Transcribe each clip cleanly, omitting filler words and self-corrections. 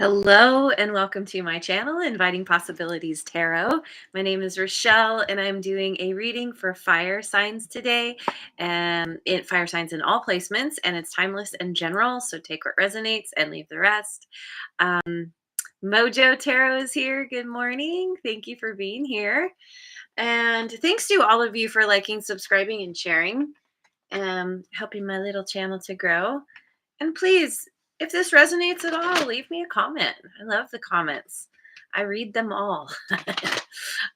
Hello and welcome to my channel, Inviting Possibilities Tarot. My name is Rochelle and I'm doing a reading for fire signs today. Fire signs in all placements, and it's timeless and general, so take what resonates and leave the rest. Mojo Tarot is here. Good morning. Thank you for being here. And thanks to all of you for liking, subscribing, and sharing, helping my little channel to grow. And please, if this resonates at all, leave me a comment. I love the comments. I read them all.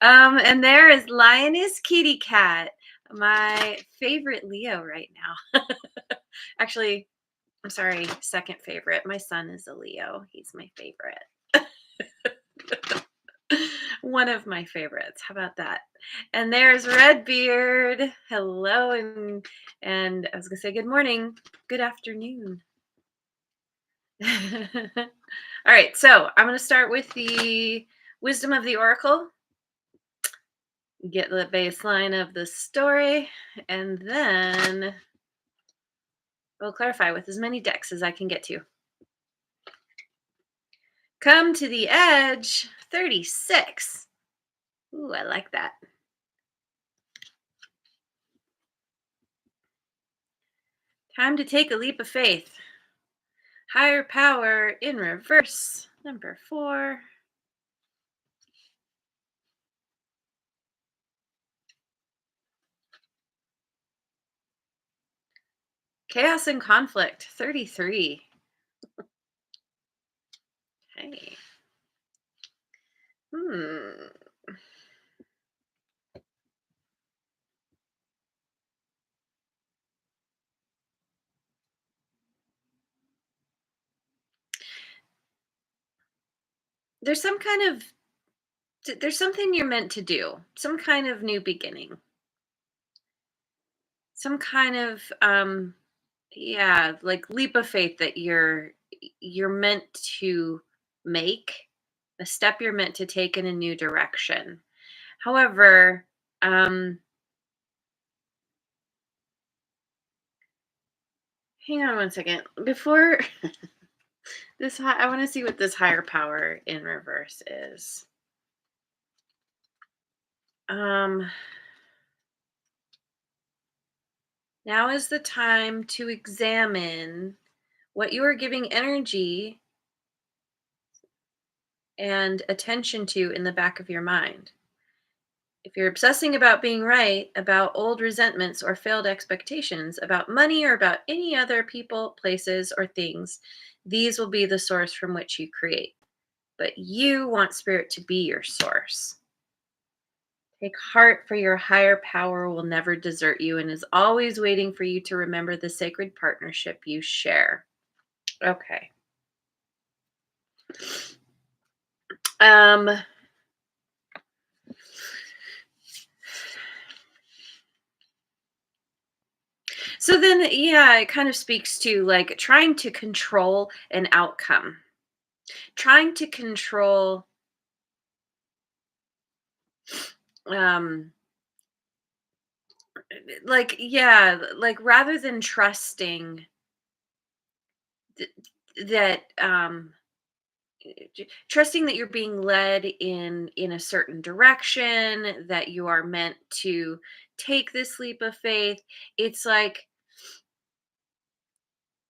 And there is Lioness Kitty Cat, my favorite Leo right now. Actually, I'm sorry, second favorite. My son is a Leo. He's my favorite. One of my favorites. How about that? And there's Redbeard. Hello, and I was gonna say good morning, good afternoon. All right, so I'm going to start with the wisdom of the oracle, get the baseline of the story, and then we'll clarify with as many decks as I can get to. Come to the edge, 36. Ooh, I like that. Time to take a leap of faith. Higher power in reverse, number 4. Chaos and conflict, 33. Hey. There's something you're meant to do, some kind of new beginning, some kind of like leap of faith that you're meant to make, a step you're meant to take in a new direction. However, hang on one second before I want to see what this higher power in reverse is. Now is the time to examine what you are giving energy and attention to in the back of your mind. If you're obsessing about being right, about old resentments or failed expectations, about money or about any other people, places, or things, these will be the source from which you create. But you want spirit to be your source. Take heart, for your higher power will never desert you and is always waiting for you to remember the sacred partnership you share. Okay. So then, yeah, it kind of speaks to like trying to control an outcome, trying to control, um, like rather than trusting that, trusting that you're being led in a certain direction, that you are meant to take this leap of faith. It's like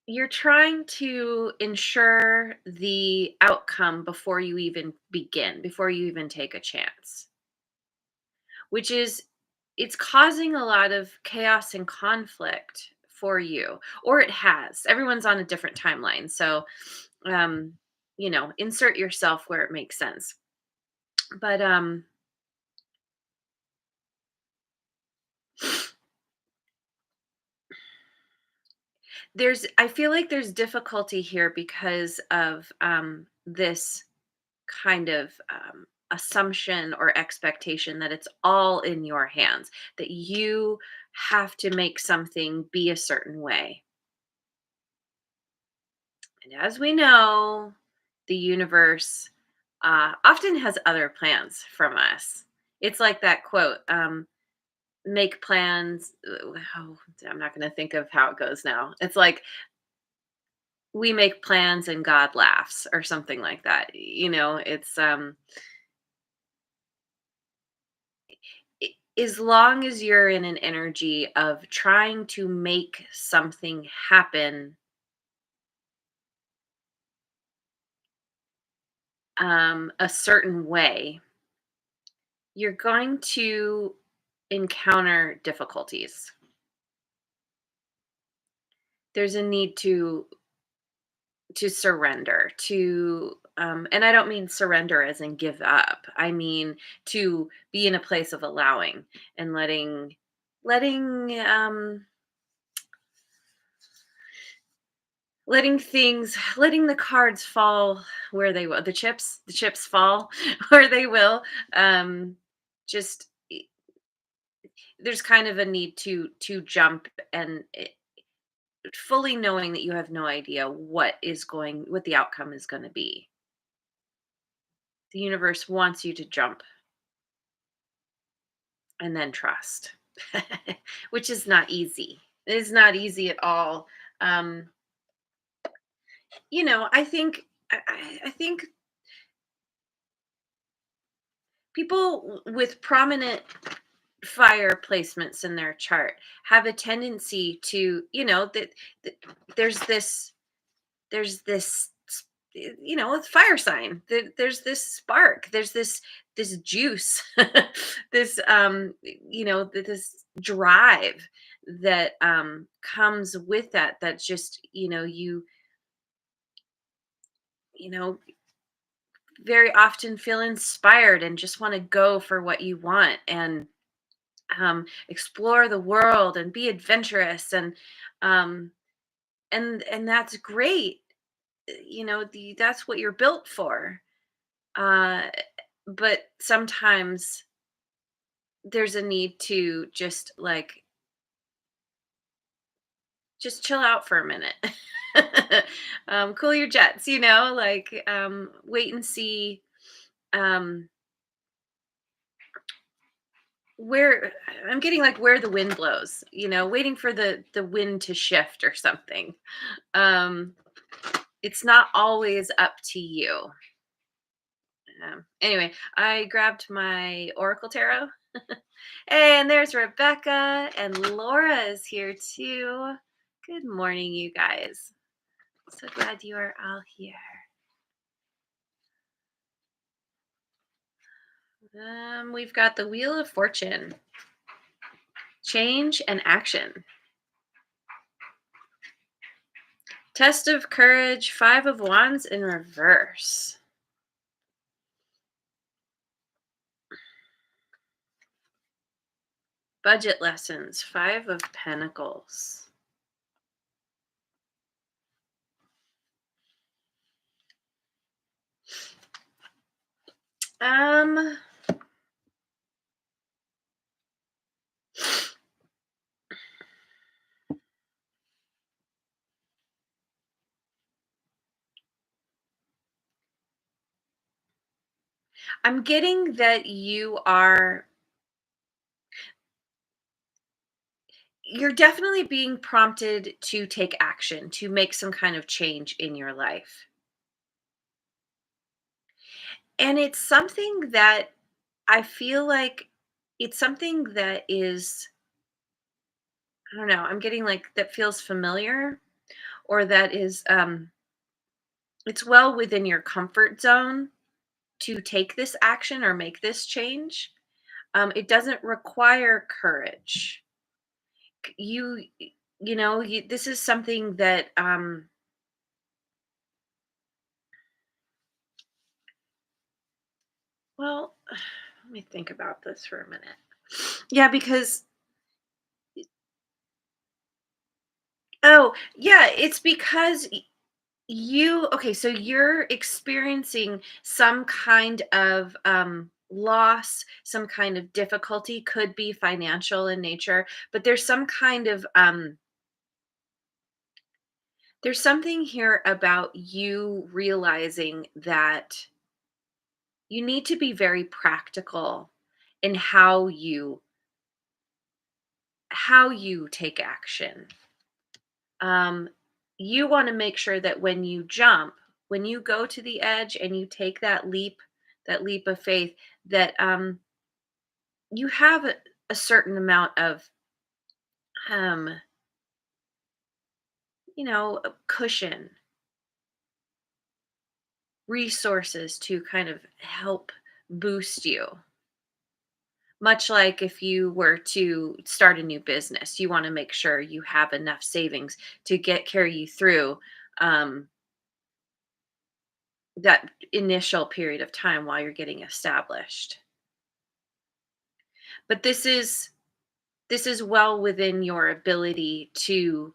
you're trying to ensure the outcome before you even begin, before you even take a chance, which is, it's causing a lot of chaos and conflict for you, or it has. Everyone's on a different timeline, so um insert yourself where it makes sense. But I feel like there's difficulty here because of this kind of assumption or expectation that it's all in your hands, that you have to make something be a certain way. And as we know, the universe often has other plans from us. It's like that quote, make plans. Oh, I'm not going to think of how it goes now. It's like, we make plans and God laughs or something like that. It's as long as you're in an energy of trying to make something happen a certain way, you're going to encounter difficulties. There's a need to surrender, and I don't mean surrender as in give up. I mean to be in a place of allowing and letting letting the cards fall where they will, the chips fall where they will. Just there's kind of a need to jump, and fully knowing that you have no idea what the outcome is going to be. The universe wants you to jump and then trust, which is not easy. It is not easy at all. Um, I think people with prominent fire placements in their chart have a tendency to, that there's this with fire sign, there's this spark, there's this juice, this drive that comes with that's just, you know very often feel inspired and just want to go for what you want, and explore the world and be adventurous, um and that's great. That's what you're built for. uh but sometimes there's a need to just chill out for a minute. Cool your jets, wait and see um where I'm getting, like, where the wind blows, waiting for the wind to shift or something. um it's not always up to you. Anyway, I grabbed my Oracle Tarot. And there's Rebecca, and Laura is here too. Good morning, you guys. So glad you are all here. We've got the Wheel of Fortune, change and action. Test of courage, Five of Wands in reverse. Budget lessons, Five of Pentacles. Um, I'm getting that you're definitely being prompted to take action, to make some kind of change in your life. And it's something that I feel like it's something that is, I don't know, I'm getting like that feels familiar, or that is it's well within your comfort zone to take this action or make this change. It doesn't require courage. This is something that well, let me think about this for a minute. Yeah, because oh, yeah, it's because okay, so you're experiencing some kind of loss, some kind of difficulty, could be financial in nature, but there's something here about you realizing that you need to be very practical in how you take action. Um you want to make sure that when you jump, when you go to the edge and you take that leap of faith, that you have a certain amount of um, cushion, resources to kind of help boost you. Much like if you were to start a new business, you want to make sure you have enough savings to get carry you through um, that initial period of time while you're getting established. But this is well within your ability to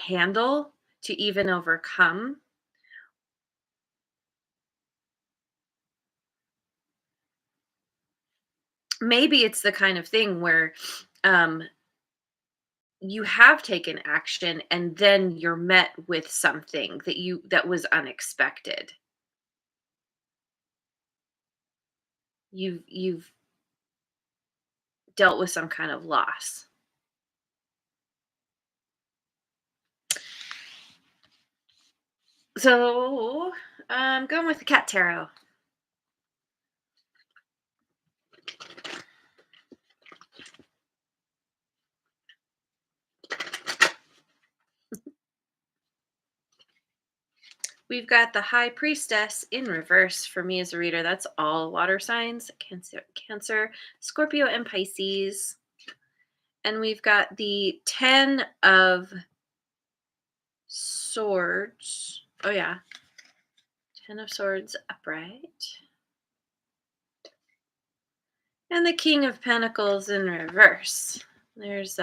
handle, to even overcome. Maybe it's the kind of thing where um, you have taken action and then you're met with something that was unexpected. You've dealt with some kind of loss. So going with the cat tarot. We've got the High Priestess in reverse for me as a reader. That's all water signs: Cancer, Scorpio, and Pisces. And we've got the Ten of Swords. Oh yeah, Ten of Swords upright, and the King of Pentacles in reverse. There's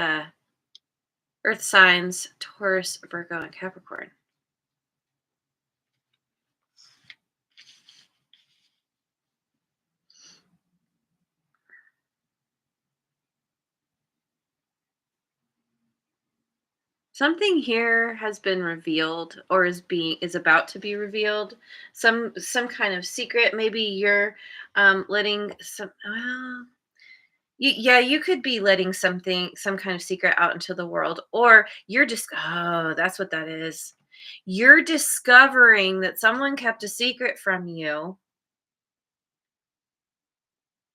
Earth signs: Taurus, Virgo, and Capricorn. Something here has been revealed, or is about to be revealed. Some kind of secret. Maybe you're letting some. Well, yeah, you could be letting some kind of secret out into the world, or you're just. Oh, that's what that is. You're discovering that someone kept a secret from you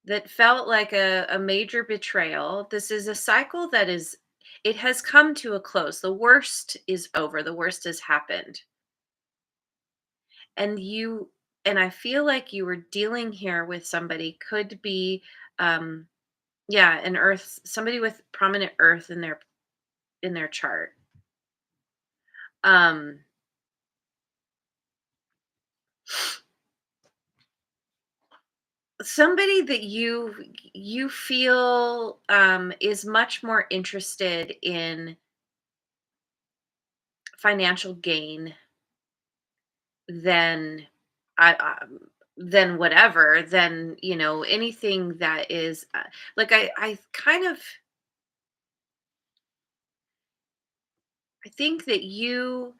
that felt like a major betrayal. This is a cycle that is. It has come to a close. The worst is over. The worst has happened. And I feel like you were dealing here with somebody, could be um yeah, an earth, somebody with prominent earth in their chart. um Somebody that you feel is much more interested in financial gain than I than whatever, than anything that is like I kind of, I think that you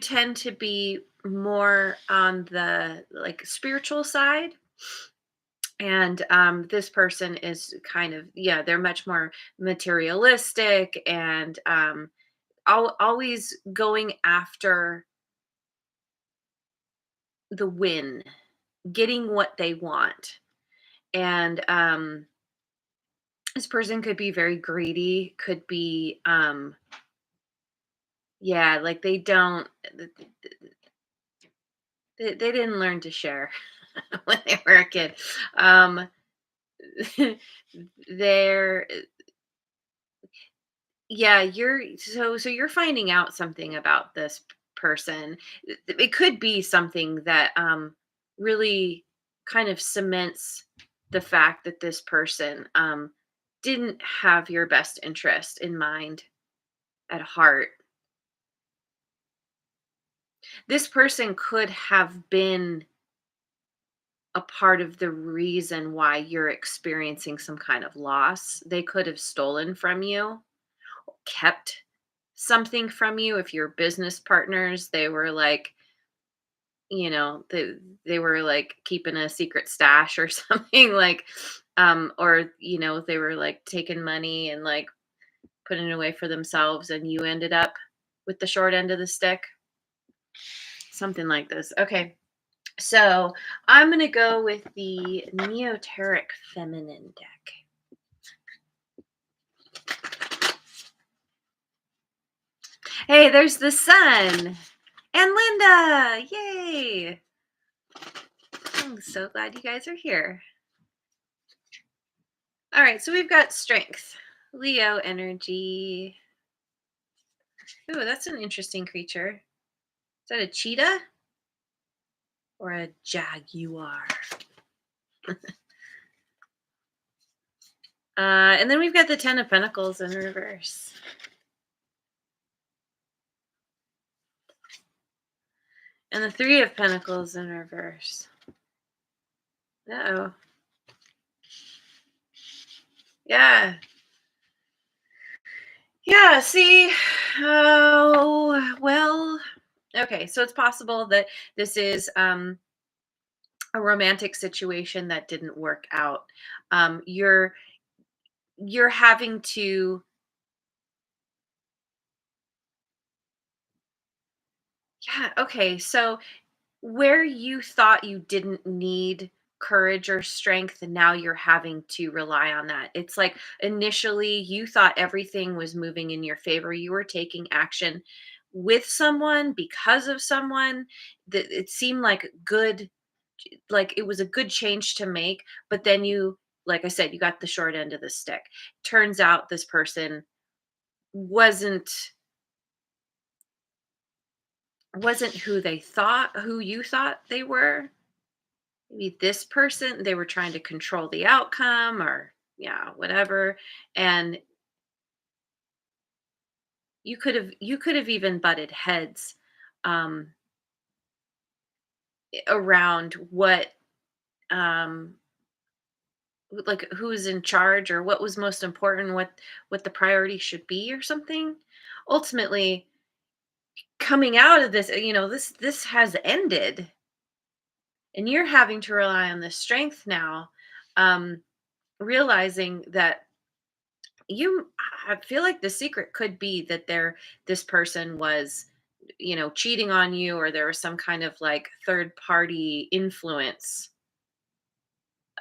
tend to be more on the like spiritual side, and this person is kind of, yeah, they're much more materialistic, and always going after the win, getting what they want. And this person could be very greedy, could be yeah, like they didn't learn to share when they were a kid. um they're Yeah, so you're finding out something about this person. It could be something that really kind of cements the fact that this person didn't have your best interest in mind, at heart. This person could have been a part of the reason why you're experiencing some kind of loss. They could have stolen from you, kept something from you. If you're business partners, they were like, they were like keeping a secret stash or something, like or they were like taking money and like putting it away for themselves and you ended up with the short end of the stick. Something like this. Okay. So I'm going to go with the Neoteric Feminine deck. Hey, there's the sun and Linda. Yay. I'm so glad you guys are here. All right, so we've got strength, Leo energy. Ooh, that's an interesting creature. Is that a cheetah or a jaguar? And then we've got the Ten of Pentacles in reverse. And the Three of Pentacles in reverse. Uh-oh. Yeah. Yeah, see? Oh, well, okay, so it's possible that this is a romantic situation that didn't work out. You're having to, yeah, okay, so where you thought you didn't need courage or strength, and now you're having to rely on that. It's like initially you thought everything was moving in your favor. You were taking action with someone because of someone that it seemed like good, like it was a good change to make, but then you, like I said, you got the short end of the stick. Turns out this person wasn't wasn't who you thought they were. Maybe this person, they were trying to control the outcome or yeah, whatever. And you could have even butted heads um around what um like who's in charge or what was most important, what the priority should be or something. Ultimately, coming out of this, this has ended and you're having to rely on this strength now, um realizing that you I feel like the secret could be that this person was, cheating on you, or there was some kind of like third party influence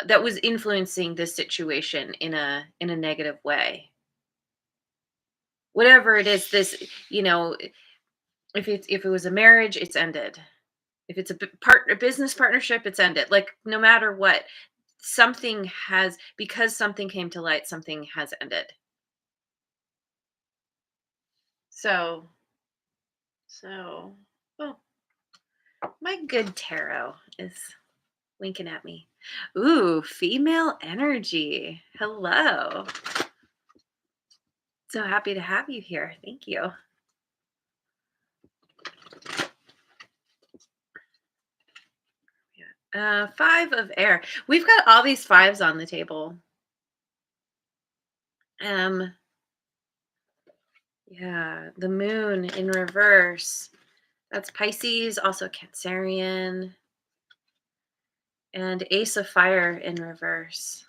that was influencing this situation in a negative way. Whatever it is, if it was a marriage, it's ended. If it's a business partnership, it's ended. Like no matter what, something has, because something came to light, something has ended. So so oh, my good tarot is winking at me. Ooh, female energy. Hello. So happy to have you here. Thank you. Five of air. We've got all these fives on the table. Um, yeah, the moon in reverse. That's Pisces, also Cancerian, and Ace of Fire in reverse.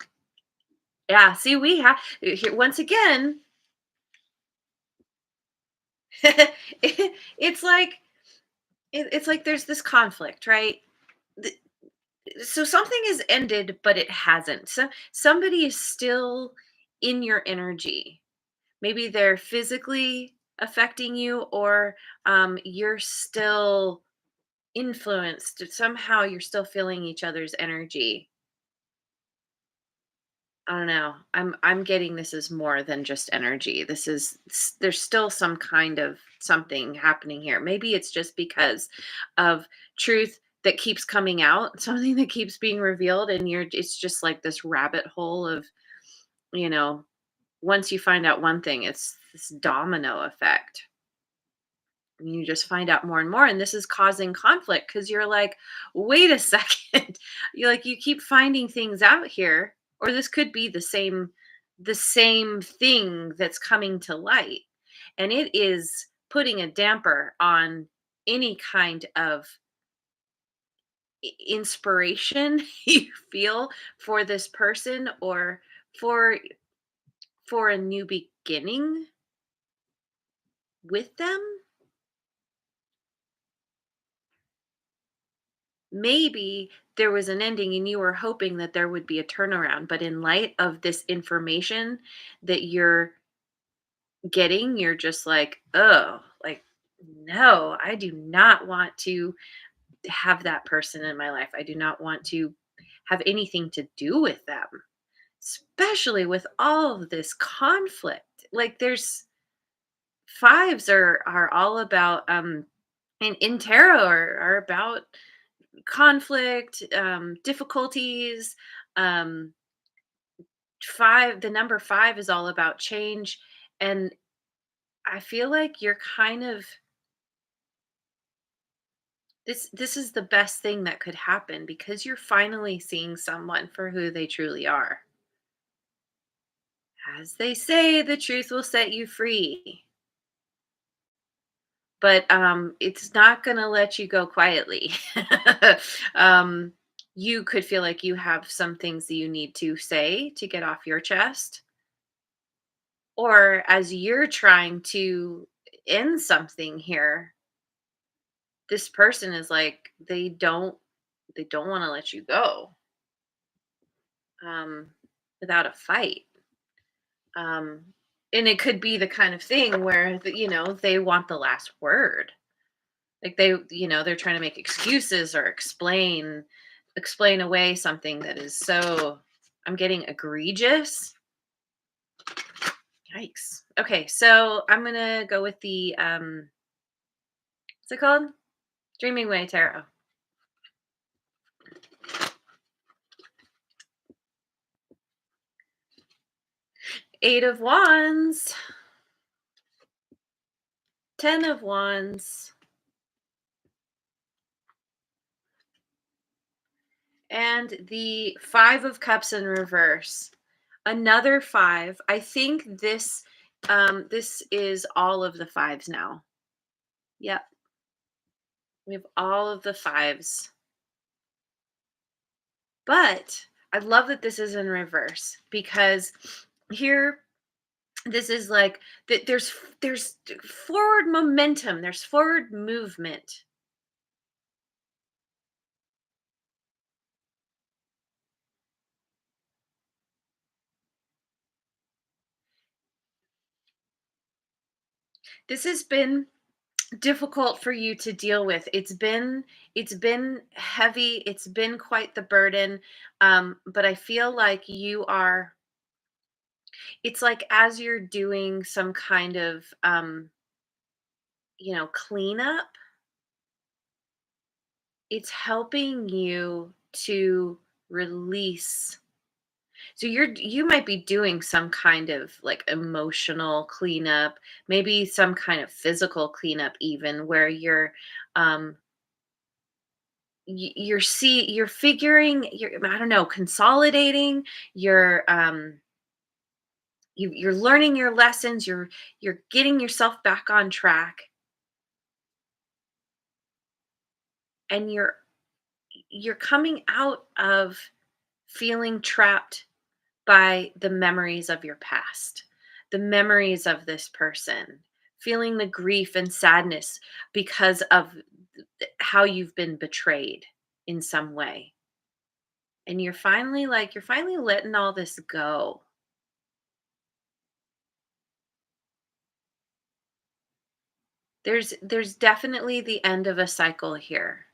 Yeah, see, we have here once again. It's like it's like there's this conflict, right? Th- So something is ended, but it hasn't. So somebody is still in your energy. Maybe they're physically affecting you, or you're still influenced. Somehow you're still feeling each other's energy. I don't know. I'm getting this is more than just energy. There's still some kind of something happening here. Maybe it's just because of truth that keeps coming out, something that keeps being revealed, and it's just like this rabbit hole of, you know, once you find out one thing, it's this domino effect. And you just find out more and more, and this is causing conflict because you're like, wait a second. You keep finding things out here, or this could be the same thing that's coming to light, and it is putting a damper on any kind of inspiration you feel for this person, or for for a new beginning. with them, maybe there was an ending and you were hoping that there would be a turnaround. But in light of this information that you're getting, you're just like, oh, like, no, I do not want to have that person in my life. I do not want to have anything to do with them, especially with all of this conflict. Like, there's fives are all about in tarot are about conflict, difficulties. um Five, the number five is all about change. And I feel like you're kind of, this is the best thing that could happen because you're finally seeing someone for who they truly are. As they say, the truth will set you free. But it's not going to let you go quietly. um you could feel like you have some things that you need to say to get off your chest, or as you're trying to end something here, this person is like, they don't want to let you go, um without a fight. um and it could be the kind of thing where they want the last word. Like, they're trying to make excuses or explain away something that is so, I'm getting egregious. Yikes. Okay, so I'm gonna go with the what's it called? Dreaming Way Tarot. Eight of Wands, Ten of Wands, and the Five of Cups in reverse. Another five. I think this is all of the fives now. Yep. We have all of the fives. But I love that this is in reverse because here, this is like that there's forward momentum, there's forward movement. This has been difficult for you to deal with. It's been heavy, it's been quite the burden. But I feel like it's like as you're doing some kind of cleanup, it's helping you to release. So you might be doing some kind of like emotional cleanup, maybe some kind of physical cleanup even, where um you're figuring, you're, I don't know, consolidating, you're you're learning your lessons, you're getting yourself back on track, and you're coming out of feeling trapped by the memories of your past, the memories of this person, feeling the grief and sadness because of how you've been betrayed in some way. And you're finally letting all this go. There's definitely the end of a cycle here.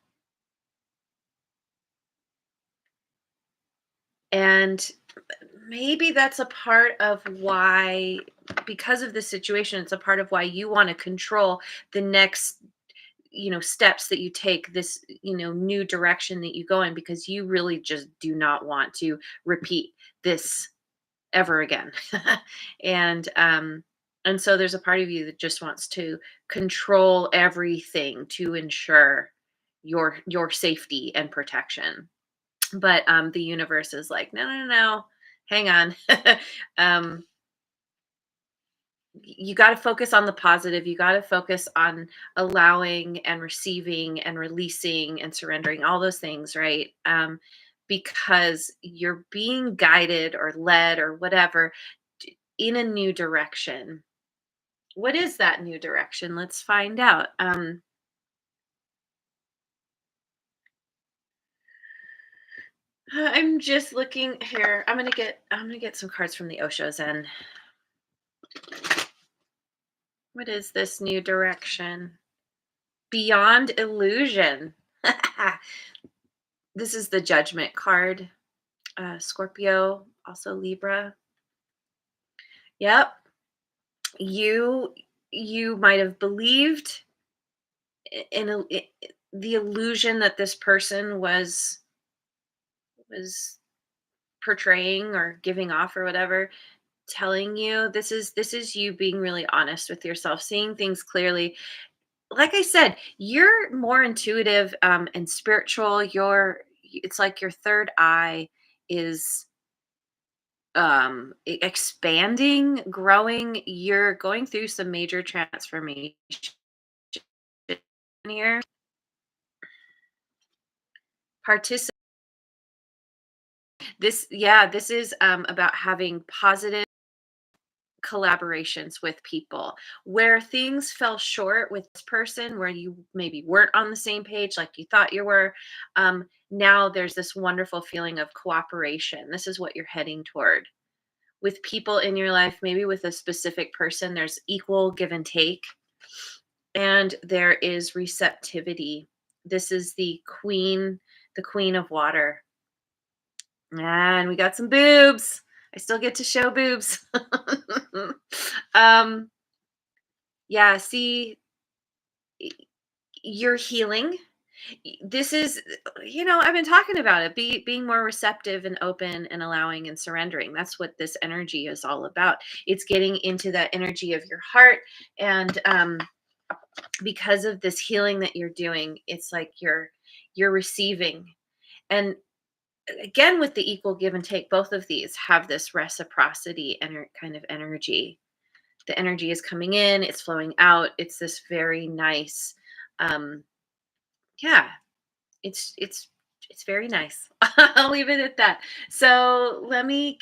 And maybe that's a part of why, because of the situation, it's a part of why you want to control the next steps that you take, this new direction that you go in, because you really just do not want to repeat this ever again. And so there's a part of you that just wants to control everything to ensure your safety and protection. But the universe is like, no, no, no, no, hang on. um you got to focus on the positive. You got to focus on allowing and receiving and releasing and surrendering, all those things, right? Because you're being guided or led or whatever in a new direction. What is that new direction? Let's find out. I'm just looking here. I'm gonna get some cards from the Oshos. And what is this new direction? Beyond illusion. This is the Judgment card. Scorpio, also Libra. Yep. You you might have believed the illusion that this person was portraying or giving off or whatever, telling you. This is you being really honest with yourself, seeing things clearly. Like I said, you're more intuitive, and spiritual. It's like your third eye is expanding, growing. You're going through some major transformation here. Participate. This is about having positive collaborations with people where things fell short with this person, where you maybe weren't on the same page like you thought you were. Now there's this wonderful feeling of cooperation. This is what you're heading toward with people in your life. Maybe with a specific person, there's equal give and take, and there is receptivity. This is the queen of water. And we got some boobs. I still get to show boobs. um, yeah, see, you're healing. This is, I've been talking about it, being more receptive and open and allowing and surrendering. That's what this energy is all about. It's getting into that energy of your heart. And because of this healing that you're doing, it's like you're receiving. And again, with the equal give and take, both of these have this reciprocity and kind of energy. The energy is coming in, it's flowing out. It's this very nice, um yeah, it's very nice. I'll leave it at that. So I'm gonna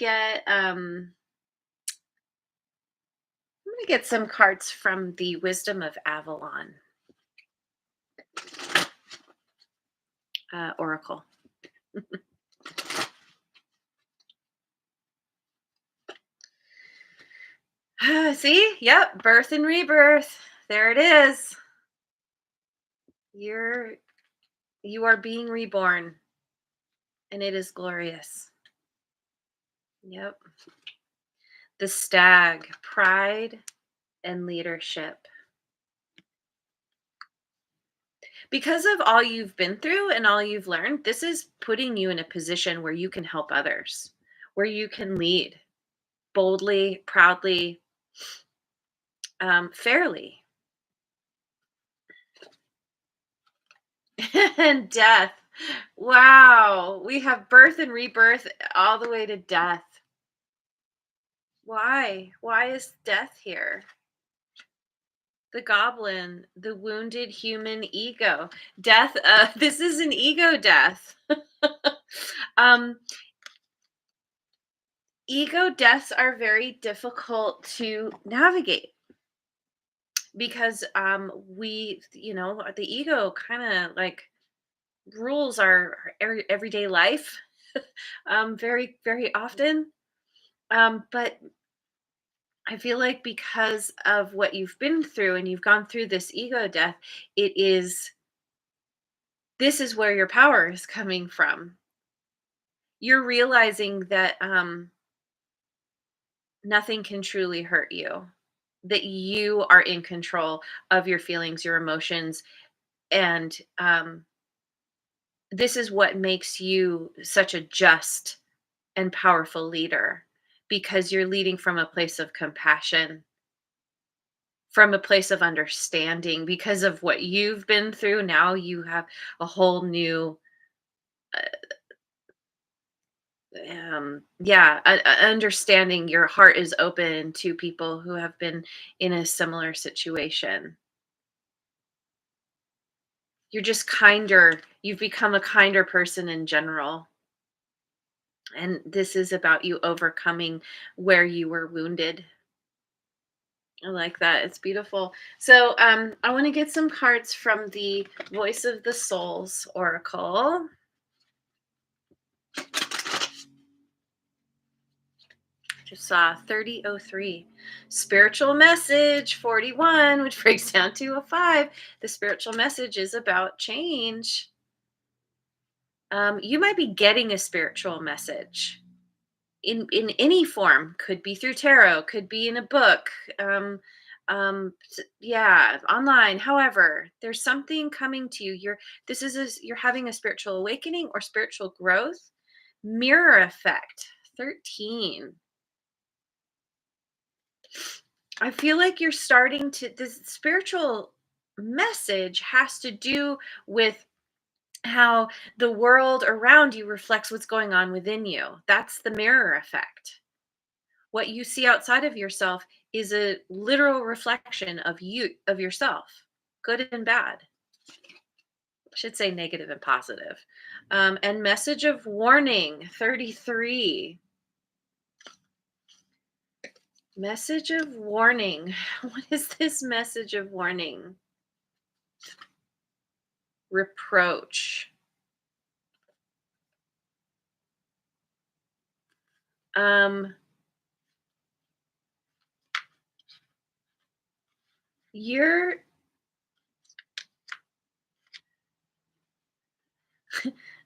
get some cards from the Wisdom of Avalon Oracle. See, yep, birth and rebirth. There it is. you're you are being reborn, and it is glorious. Yep. The stag, pride and leadership. Because of all you've been through and all you've learned, this is putting you in a position where you can help others, where you can lead boldly, proudly, fairly. And death. Wow. We have birth and rebirth all the way to death. Why? Why is death here? The goblin, the wounded human ego. Death, this is an ego death. um, Ego deaths are very difficult to navigate because the ego kind of like rules our everyday life very, very often. But I feel like because of what you've been through and you've gone through this ego death, it is this is where your power is coming from. You're realizing that nothing can truly hurt you, that you are in control of your feelings, your emotions, and this is what makes you such a just and powerful leader, because you're leading from a place of compassion, from a place of understanding. Because of what you've been through, now you have a whole new understanding. Your heart is open to people who have been in a similar situation. You're just kinder. You've become a kinder person in general. And this is about you overcoming where you were wounded I like that. It's beautiful. So I want to get some cards from the Voice of the Souls Oracle. Just saw 3003. Spiritual message 41, which breaks down to a 5. The spiritual message is about change. You might be getting a spiritual message in any form. Could be through tarot, could be in a book, yeah, online. However, there's something coming to you. You're having a spiritual awakening or spiritual growth. Mirror effect 13. I feel like you're starting to this spiritual message has to do with how the world around you reflects what's going on within you. That's the mirror effect. What you see outside of yourself is a literal reflection of yourself, good and bad. I should say negative and positive. And message of warning 33. Message of warning. What is this message of warning? Reproach. Um, you're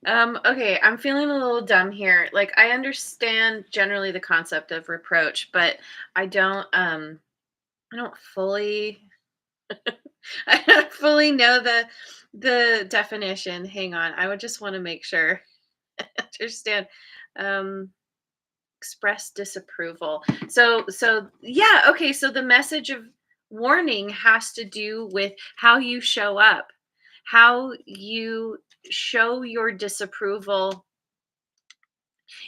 okay, I'm feeling a little dumb here. Like I understand generally the concept of reproach, but I don't fully I don't fully know the definition. Hang on. I would just want to make sure I understand. Um express disapproval. So yeah, okay, so the message of warning has to do with how you show up, how you show your disapproval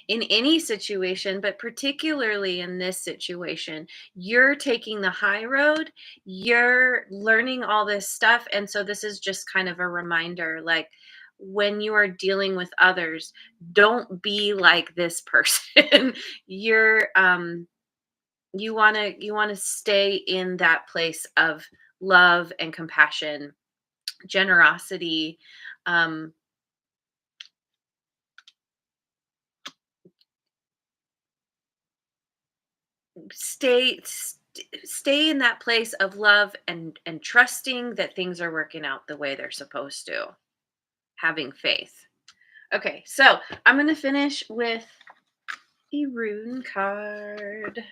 in any situation, but particularly in this situation. You're taking the high road, you're learning all this stuff. And so this is just kind of a reminder like, when you are dealing with others, don't be like this person. you're you want to stay in that place of love and compassion, generosity. um stay in that place of love and trusting that things are working out the way they're supposed to, having faith. Okay, so I'm going to finish with a rune card.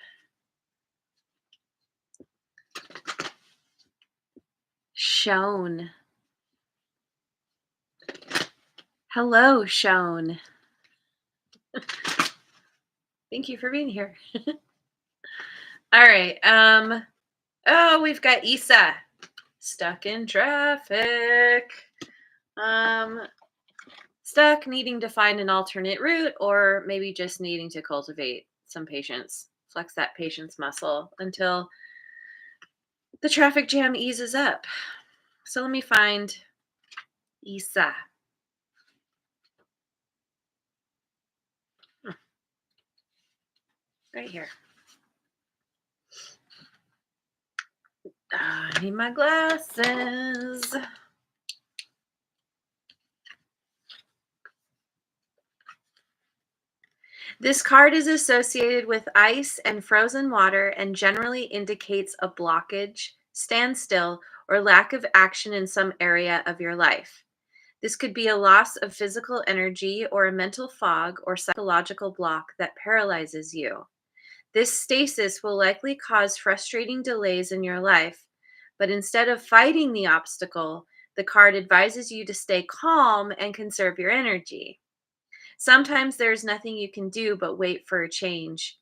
Shone. Hello, Shone. Thank you for being here. All right. Oh, we've got Isa. Stuck in traffic. Um Stuck, needing to find an alternate route, or maybe just needing to cultivate some patience, flex that patience muscle until the traffic jam eases up. So let me find Isa. Hmm, right here. I need my glasses. This card is associated with ice and frozen water and generally indicates a blockage, standstill, or lack of action in some area of your life. This could be a loss of physical energy or a mental fog or psychological block that paralyzes you. This stasis will likely cause frustrating delays in your life, but instead of fighting the obstacle, the card advises you to stay calm and conserve your energy. Sometimes there's nothing you can do but wait for a change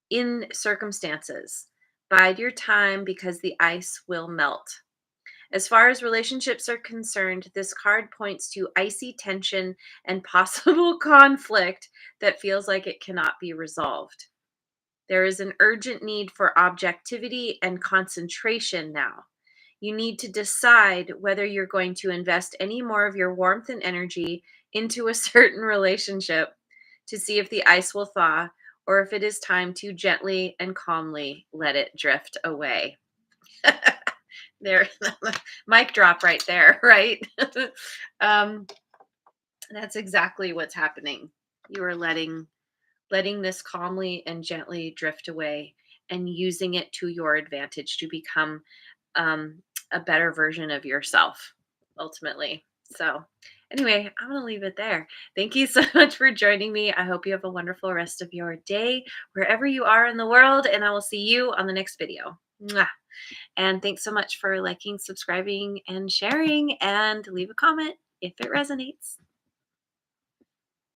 in circumstances. Bide your time because the ice will melt. As far as relationships are concerned, this card points to icy tension and possible conflict that feels like it cannot be resolved. There is an urgent need for objectivity and concentration now. You need to decide whether you're going to invest any more of your warmth and energy into a certain relationship to see if the ice will thaw, or if it is time to gently and calmly let it drift away. There, mic drop right there, right? um, that's exactly what's happening. You are letting this calmly and gently drift away and using it to your advantage to become um, a better version of yourself ultimately. So, anyway, I'm going to leave it there. Thank you so much for joining me. I hope you have a wonderful rest of your day wherever you are in the world, and I will see you on the next video. Mwah. And thanks so much for liking, subscribing, and sharing, and leave a comment if it resonates.